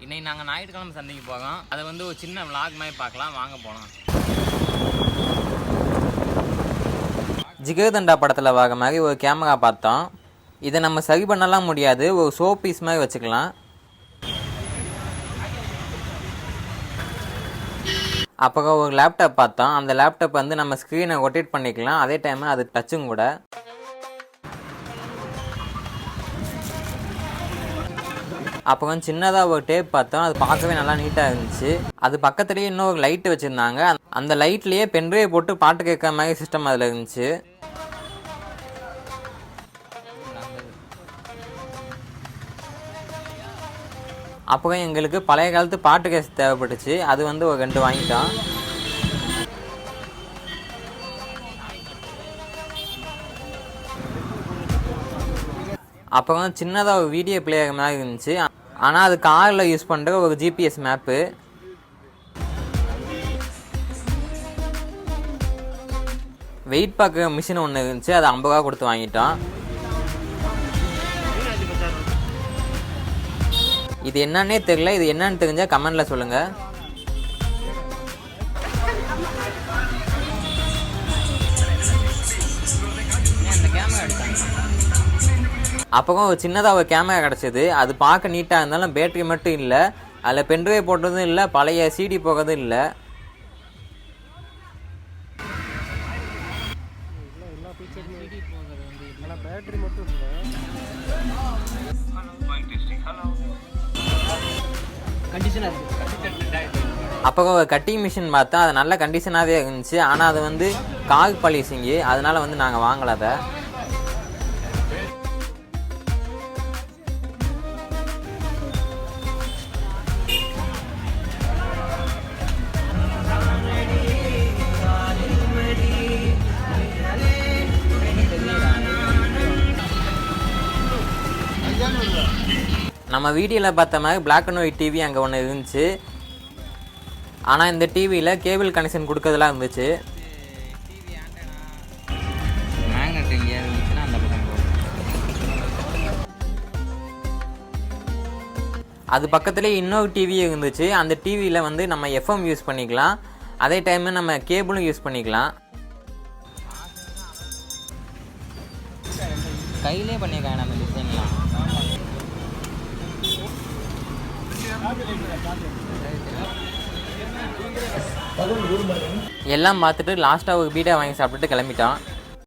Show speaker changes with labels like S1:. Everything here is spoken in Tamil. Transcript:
S1: இன்னைக்கு நாங்கள் ஞாயிற்றுக்கிழமை சந்தைக்கு போகிறோம். அதை வந்து ஒரு சின்ன விளாக் மாதிரி பார்க்கலாம், வாங்க போகலாம். ஜிகர்தண்டா படத்தில் வாங்க மாதிரி ஒரு கேமரா பார்த்தோம். இதை நம்ம சரி பண்ணலாம் முடியாது, ஒரு ஷோ பீஸ் மாதிரி வச்சுக்கலாம். அப்புறம் ஒரு லேப்டாப் பார்த்தோம். அந்த லேப்டாப் வந்து நம்ம ஸ்க்ரீனை ரொட்டேட் பண்ணிக்கலாம், அதே டைம் அது டச்சும் கூட. அப்புறம் சின்னதாக ஒரு டேப் பார்த்தோம். அது பார்க்கவே நல்லா நீட்டாக இருந்துச்சு. அது பக்கத்துலேயே இன்னொரு லைட்டு வச்சுருந்தாங்க. அந்த லைட்லேயே பென்ட்ரைவ் போட்டு பாட்டு கேட்குற மாதிரி சிஸ்டம் அதில் இருந்துச்சு. அப்புறம் எங்களுக்கு பழைய காலத்து பாட்டு கேஸ் தேவைப்பட்டுச்சு. அது வந்து ஒரு 2 வாங்கிட்டோம். அப்புறம் சின்னதாக ஒரு வீடியோ பிளேயர் மாதிரி இருந்துச்சு. ஆனால் அது காரில் யூஸ் பண்ணுற ஒரு ஜிபிஎஸ் மேப்பு. வெயிட் பார்க்குற மிஷின் ஒன்று இருந்துச்சு. அது 50 ரூபா கொடுத்து வாங்கிட்டோம். இது என்னன்னே தெரியல. இது என்னன்னு தெரிஞ்சால் கமெண்டில் சொல்லுங்கள். அப்புறம் ஒரு சின்னதாக ஒரு கேமரா கிடச்சிது. அது பார்க்க நீட்டாக இருந்தாலும் பேட்டரி மட்டும் இல்லை, அதில் பென்ட்ரைவ் போட்டதும் இல்லை, பழைய சிடி போகிறதும் இல்லை. அப்புறம் ஒரு கட்டிங் மிஷின் பார்த்தா அது நல்ல கண்டிஷனாகவே இருந்துச்சு. ஆனால் அது வந்து கால் பாலிசிங்கு, அதனால் வந்து நாங்கள் வாங்கலை அதை. நம்ம வீடியோவில் பார்த்த மாதிரி பிளாக் அண்ட் ஒயிட் டிவி அங்கே ஒன்று இருந்துச்சு. ஆனால் இந்த டிவியில் கேபிள் கனெக்ஷன் கொடுக்கறதுலாம் இருந்துச்சு. அது பக்கத்துலேயே இன்னொரு டிவி இருந்துச்சு. அந்த டிவியில் வந்து நம்ம எஃப்எம் யூஸ் பண்ணிக்கலாம், அதே டைம் நம்ம கேபிளும் யூஸ் பண்ணிக்கலாம். கையிலே பண்ணியிருக்காங்க நம்ம டிசைன்லாம். எல்லாம் பார்த்துட்டு லாஸ்ட்டாக ஒரு பீடா வாங்கி சாப்பிட்டுட்டு கிளம்பிட்டோம்.